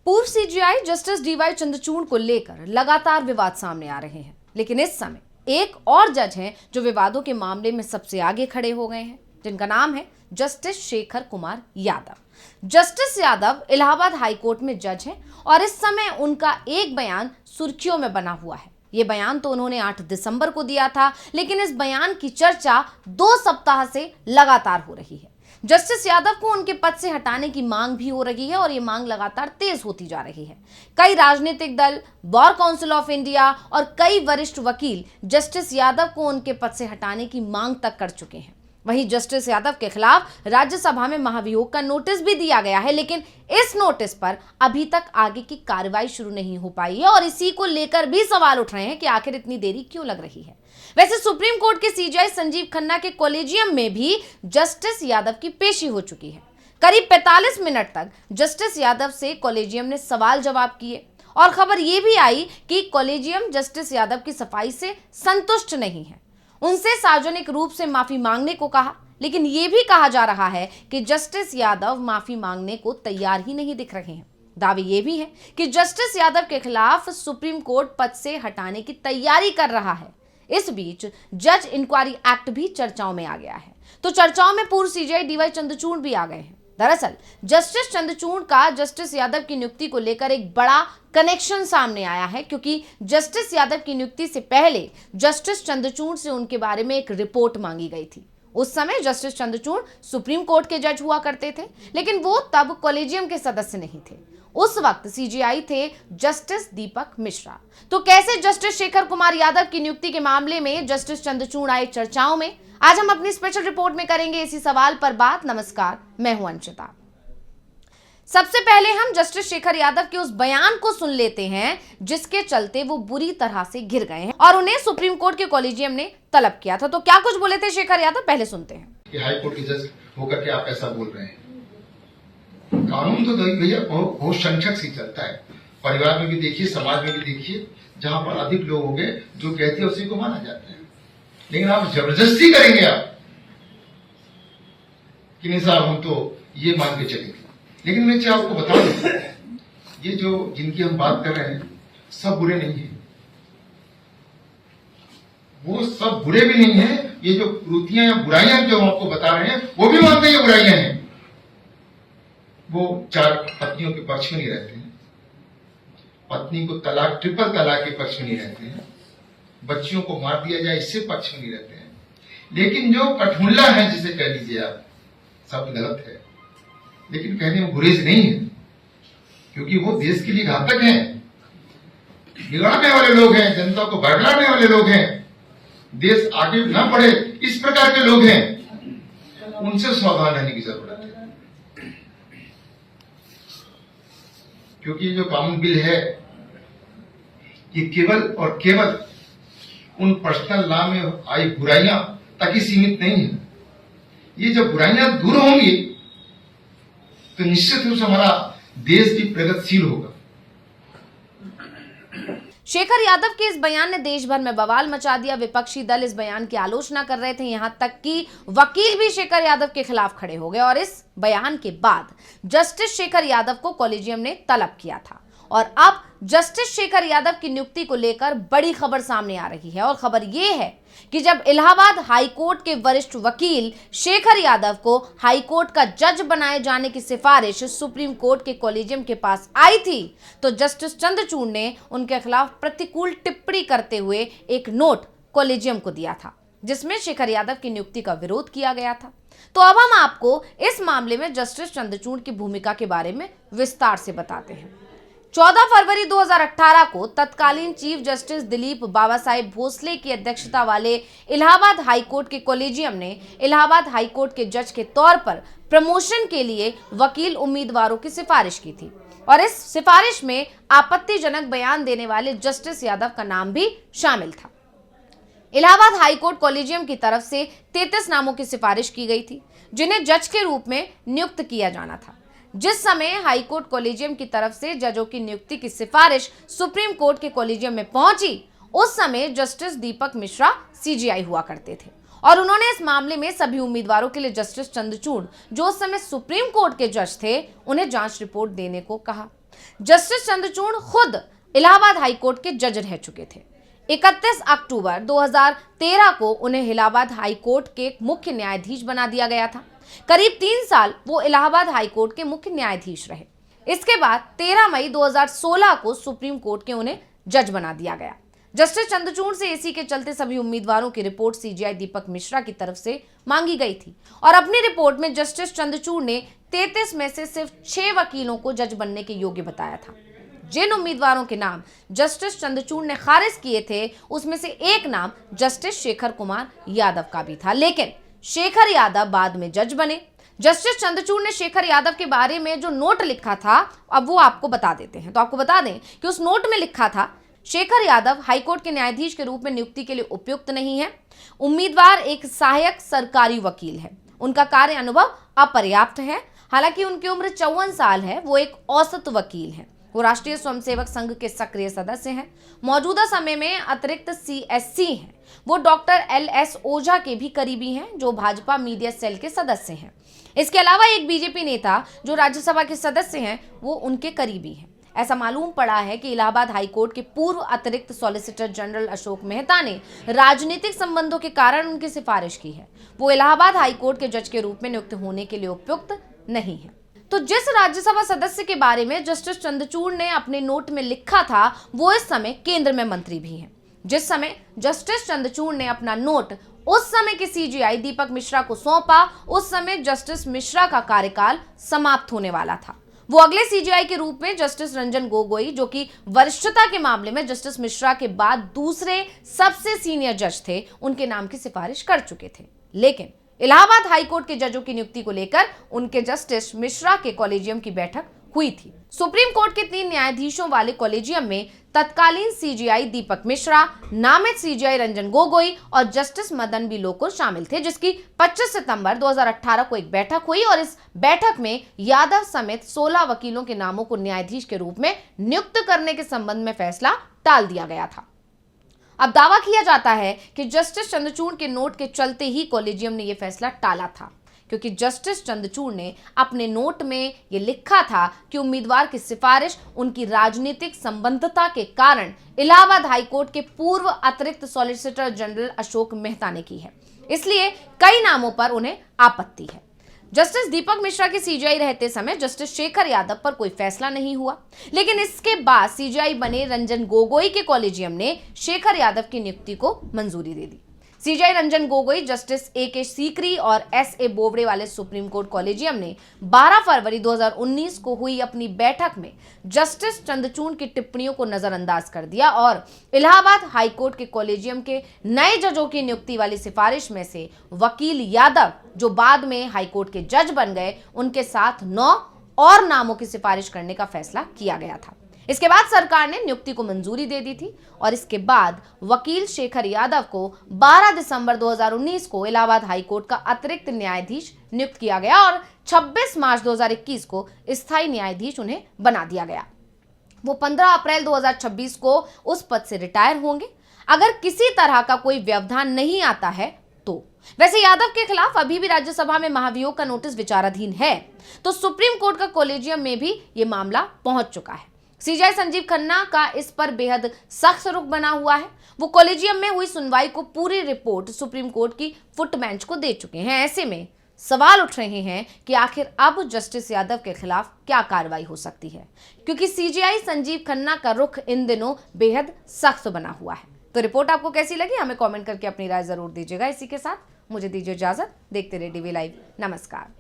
पूर्व CGI justice D Y Chandrachud को लेकर लगातार विवाद सामने आ रहे हैं, लेकिन इस समय एक और जज हैं जो विवादों के मामले में सबसे आगे खड़े हो गए हैं, जिनका नाम है justice Shekhar Kumar Yadav. Justice Yadav Allahabad high court में जज हैं और इस समय उनका एक बयान सुर्खियों में बना हुआ है। ये बयान तो उन्होंने 8 दिसंबर को दिया था, लेकिन इस बयान की चर्चा 2 सप्ताह से लगातार हो रही है। जस्टिस यादव को उनके पद से हटाने की मांग भी हो रही है और ये मांग लगातार तेज होती जा रही है। कई राजनीतिक दल, बार काउंसिल ऑफ इंडिया और कई वरिष्ठ वकील जस्टिस यादव को उनके पद से हटाने की मांग तक कर चुके हैं। वहीं जस्टिस यादव के खिलाफ राज्यसभा में महाभियोग का नोटिस भी दिया गया है, लेकिन इस नोटिस पर अभी तक आगे की कार्रवाई शुरू नहीं हो पाई है और इसी को लेकर भी सवाल उठ रहे हैं कि आखिर इतनी देरी क्यों लग रही है। वैसे सुप्रीम कोर्ट के सीजीआई संजीव खन्ना के कॉलेजियम में भी जस्टिस यादव की पेशी हो चुकी है। करीब 45 मिनट तक जस्टिस यादव से कॉलेजियम ने सवाल जवाब किए और खबर यह भी आई कि कॉलेजियम जस्टिस यादव की सफाई से संतुष्ट नहीं है। उनसे सार्वजनिक रूप से माफी मांगने को कहा, लेकिन यह भी कहा जा रहा है कि जस्टिस यादव माफी मांगने को तैयार ही नहीं दिख रहे हैं। दावे ये भी है कि जस्टिस यादव के खिलाफ सुप्रीम कोर्ट पद से हटाने की तैयारी कर रहा है। इस बीच जज इंक्वायरी एक्ट भी चर्चाओं में आ गया है, तो चर्चाओं में पूर्व सीजीआई डीवाई चंद्रचूड़ भी आ गए हैं। दरअसल जस्टिस चंद्रचूड़ का जस्टिस यादव की नियुक्ति को लेकर एक बड़ा कनेक्शन सामने आया है, क्योंकि जस्टिस यादव की नियुक्ति से पहले जस्टिस चंद्रचूड़ से उनके बारे में एक रिपोर्ट मांगी गई थी। उस समय जस्टिस चंद्रचूड़ सुप्रीम कोर्ट के जज हुआ करते थे, लेकिन वो तब कॉलेजियम के सदस्य नहीं थे। उस वक्त सीजीआई थे जस्टिस दीपक मिश्रा। तो कैसे जस्टिस शेखर कुमार यादव की नियुक्ति के मामले में जस्टिस चंद्रचूड़ आए चर्चाओं में, आज हम अपनी स्पेशल रिपोर्ट में करेंगे इसी सवाल पर बात। नमस्कार, मैं हूं अंशिता। सबसे पहले हम जस्टिस शेखर यादव के उस बयान को सुन लेते हैं जिसके चलते वो बुरी तरह से घिर गए हैं और उन्हें सुप्रीम कोर्ट के कॉलेजियम ने तलब किया था। तो क्या कुछ बोले थे शेखर यादव, पहले सुनते हैं। हाई कोर्ट के जज होकर के आप ऐसा बोल रहे हैं। कानून तो भैया बहुत संक्षक से चलता है। परिवार में भी देखिए, समाज में भी देखिए, जहां पर अधिक लोग होंगे जो कहते हैं उसी को माना जाता है। लेकिन आप जबरदस्ती करेंगे आप कि नहीं साहब हम तो ये मान के चलेंगे। लेकिन मैं चाहे आपको बता दूं, ये जो जिनकी हम बात कर रहे हैं सब बुरे नहीं है, वो सब बुरे भी नहीं है। ये जो कृतियां या बुराइयां जो हम आपको बता रहे हैं वो भी मानते हैं ये बुराइयां हैं। वो 4 पत्नियों के पक्ष में नहीं रहते हैं, पत्नी को तलाक, ट्रिपल तलाक के पक्ष में नहीं रहते हैं, बच्चियों को मार दिया जाए इससे पक्ष में नहीं रहते हैं। लेकिन जो कठमुल्ला है, जिसे कह लीजिए आप, शब्द गलत है लेकिन कहने में गुरेज नहीं है, क्योंकि वो देश के लिए घातक हैं, बिगाड़ने वाले लोग हैं, जनता को भड़काने वाले लोग हैं, देश आगे न बढ़े इस प्रकार के लोग हैं। उनसे सावधान रहने की जरूरत है, क्योंकि ये जो कानून बिल है ये केवल और केवल उन पर्सनल लॉ में आई बुराइयां तक ही सीमित नहीं है। ये जब बुराइयां दूर होंगी तो निश्चित रूप से हमारा देश भी प्रगतिशील होगा। शेखर यादव के इस बयान ने देश भर में बवाल मचा दिया। विपक्षी दल इस बयान की आलोचना कर रहे थे, यहां तक कि वकील भी शेखर यादव के खिलाफ खड़े हो गए और इस बयान के बाद जस्टिस शेखर यादव को कॉलेजियम ने तलब किया था। और अब जस्टिस शेखर यादव की नियुक्ति को लेकर बड़ी खबर सामने आ रही है और खबर यह है कि जब इलाहाबाद हाईकोर्ट के वरिष्ठ वकील शेखर यादव को हाईकोर्ट का जज बनाए जाने की सिफारिश सुप्रीम कोर्ट के कॉलेजियम के पास आई थी, तो जस्टिस चंद्रचूड़ ने उनके खिलाफ प्रतिकूल टिप्पणी करते हुए एक नोट कॉलेजियम को दिया था, जिसमें शेखर यादव की नियुक्ति का विरोध किया गया था। तो अब हम आपको इस मामले में जस्टिस चंद्रचूड़ की भूमिका के बारे में विस्तार से बताते हैं। 14 फरवरी 2018 को तत्कालीन चीफ जस्टिस दिलीप बाबा साहेब भोसले की अध्यक्षता वाले इलाहाबाद हाईकोर्ट के कॉलेजियम ने इलाहाबाद हाईकोर्ट के जज के तौर पर प्रमोशन के लिए वकील उम्मीदवारों की सिफारिश की थी और इस सिफारिश में आपत्तिजनक बयान देने वाले जस्टिस यादव का नाम भी शामिल था। इलाहाबाद हाईकोर्ट कॉलेजियम की तरफ से 33 नामों की सिफारिश की गई थी, जिन्हें जज के रूप में नियुक्त किया जाना था। जिस समय हाईकोर्ट कॉलेजियम की तरफ से जजों की नियुक्ति की सिफारिश सुप्रीम कोर्ट के कॉलेजियम में पहुंची, उस समय जस्टिस दीपक मिश्रा सीजीआई हुआ करते थे और उन्होंने इस मामले में सभी उम्मीदवारों के लिए जस्टिस चंद्रचूड़, जो उस समय सुप्रीम कोर्ट के जज थे, उन्हें जांच रिपोर्ट देने को कहा। जस्टिस चंद्रचूड़ खुद इलाहाबाद हाईकोर्ट के जज रह चुके थे। 31 अक्टूबर 2013 को उन्हें इलाहाबाद हाईकोर्ट के मुख्य न्यायाधीश बना दिया गया था। करीब 3 साल वो इलाहाबाद हाईकोर्ट के मुख्य न्यायाधीश रहे। इसके बाद 13 मई 2016 को सुप्रीम कोर्ट के उन्हें जज बना दिया गया। जस्टिस चंद्रचूड़ से एसी के चलते सभी उम्मीदवारों की रिपोर्ट सीजीआई दीपक मिश्रा की तरफ से मांगी गई थी और अपनी रिपोर्ट में जस्टिस चंद्रचूड़ ने 33 में से सिर्फ 6 वकीलों को जज बनने के योग्य बताया था। जिन उम्मीदवारों के नाम जस्टिस चंद्रचूड़ ने खारिज किए थे उसमें से एक नाम जस्टिस शेखर कुमार यादव का भी था, लेकिन शेखर यादव बाद में जज बने। जस्टिस चंद्रचूड़ ने शेखर यादव के बारे में जो नोट लिखा था अब वो आपको बता देते हैं। तो आपको बता दें कि उस नोट में लिखा था, शेखर यादव हाईकोर्ट के न्यायाधीश के रूप में नियुक्ति के लिए उपयुक्त नहीं है। उम्मीदवार एक सहायक सरकारी वकील है। उनका कार्य अनुभव अपर्याप्त है। हालांकि उनकी उम्र 54 साल है। वो एक औसत वकील है। वो राष्ट्रीय स्वयंसेवक संघ के सक्रिय सदस्य हैं। मौजूदा समय में अतिरिक्त CSC हैं। वो डॉक्टर LS ओझा के भी करीबी हैं, जो भाजपा मीडिया सेल के सदस्य हैं। इसके अलावा एक बीजेपी नेता जो राज्यसभा के सदस्य हैं, वो उनके करीबी हैं। ऐसा मालूम पड़ा है कि इलाहाबाद हाईकोर्ट के पूर्व अतिरिक्त सॉलिसिटर जनरल अशोक मेहता ने राजनीतिक संबंधों के कारण उनकी सिफारिश की है। वो इलाहाबाद हाईकोर्ट के जज के रूप में नियुक्त होने के लिए उपयुक्त नहीं है। तो जिस राज्यसभा सदस्य के बारे में जस्टिस चंद्रचूड़ ने अपने नोट में लिखा था, वो इस समय केंद्र में मंत्री भी हैं। जिस समय जस्टिस चंद्रचूड़ ने अपना नोट उस समय के सीजीआई दीपक मिश्रा को सौंपा, उस समय जस्टिस मिश्रा का कार्यकाल समाप्त होने वाला था। वो अगले सीजीआई के रूप में जस्टिस रंजन गोगोई, जो कि वरिष्ठता के मामले में जस्टिस मिश्रा के बाद दूसरे सबसे सीनियर जज थे, उनके नाम की सिफारिश कर चुके थे। लेकिन इलाहाबाद हाईकोर्ट के जजों की नियुक्ति को लेकर उनके जस्टिस मिश्रा के कॉलेजियम की बैठक हुई थी। सुप्रीम कोर्ट के 3 न्यायाधीशों वाले कॉलेजियम में तत्कालीन सीजीआई दीपक मिश्रा, नामित सीजीआई रंजन गोगोई और जस्टिस मदन बी लोकुर शामिल थे, जिसकी 25 सितंबर 2018 को एक बैठक हुई और इस बैठक में यादव समेत 16 वकीलों के नामों को न्यायाधीश के रूप में नियुक्त करने के संबंध में फैसला टाल दिया गया था। अब दावा किया जाता है कि जस्टिस चंद्रचूड़ के नोट के चलते ही कॉलेजियम ने यह फैसला टाला था, क्योंकि जस्टिस चंद्रचूड़ ने अपने नोट में यह लिखा था कि उम्मीदवार की सिफारिश उनकी राजनीतिक संबद्धता के कारण इलाहाबाद हाईकोर्ट के पूर्व अतिरिक्त सॉलिसिटर जनरल अशोक मेहता ने की है। इसलिए कई नामों पर उन्हें आपत्ति है। जस्टिस दीपक मिश्रा के सीजीआई रहते समय जस्टिस शेखर यादव पर कोई फैसला नहीं हुआ, लेकिन इसके बाद सीजीआई बने रंजन गोगोई के कॉलेजियम ने शेखर यादव की नियुक्ति को मंजूरी दे दी। CJI Ranjan Gogoi, justice AK Sikri और SA बोबड़े वाले सुप्रीम कोर्ट कॉलेजियम ने 12 फरवरी 2019 को हुई अपनी बैठक में जस्टिस चंद्रचूड़ की टिप्पणियों को नजरअंदाज कर दिया और इलाहाबाद हाईकोर्ट के कॉलेजियम के नए जजों की नियुक्ति वाली सिफारिश में से वकील यादव, जो बाद में हाईकोर्ट के जज बन गए, उनके साथ 9 और नामों की सिफारिश करने का फैसला किया गया था। इसके बाद सरकार ने नियुक्ति को मंजूरी दे दी थी और इसके बाद वकील शेखर यादव को 12 दिसंबर 2019 को इलाहाबाद हाईकोर्ट का अतिरिक्त न्यायाधीश नियुक्त किया गया और 26 मार्च 2021 को स्थायी न्यायाधीश उन्हें बना दिया गया। वो 15 अप्रैल 2026 को उस पद से रिटायर होंगे अगर किसी तरह का कोई व्यवधान नहीं आता है तो। वैसे यादव के खिलाफ अभी भी राज्यसभा में महाभियोग का नोटिस विचाराधीन है, तो सुप्रीम कोर्ट का कॉलेजियम में भी ये मामला पहुंच चुका है। सीजीआई संजीव खन्ना का इस पर बेहद सख्त रुख बना हुआ है। वो कॉलेजियम में हुई सुनवाई को पूरी रिपोर्ट सुप्रीम कोर्ट की फुट बेंच को दे चुके हैं। ऐसे में सवाल उठ रहे हैं कि आखिर अब जस्टिस यादव के खिलाफ क्या कार्रवाई हो सकती है, क्योंकि सीजीआई संजीव खन्ना का रुख इन दिनों बेहद सख्त बना हुआ है। तो रिपोर्ट आपको कैसी लगी, हमें कमेंट करके अपनी राय जरूर दीजिएगा। इसी के साथ मुझे दीजिए इजाजत। देखते रहिए DV लाइव। नमस्कार।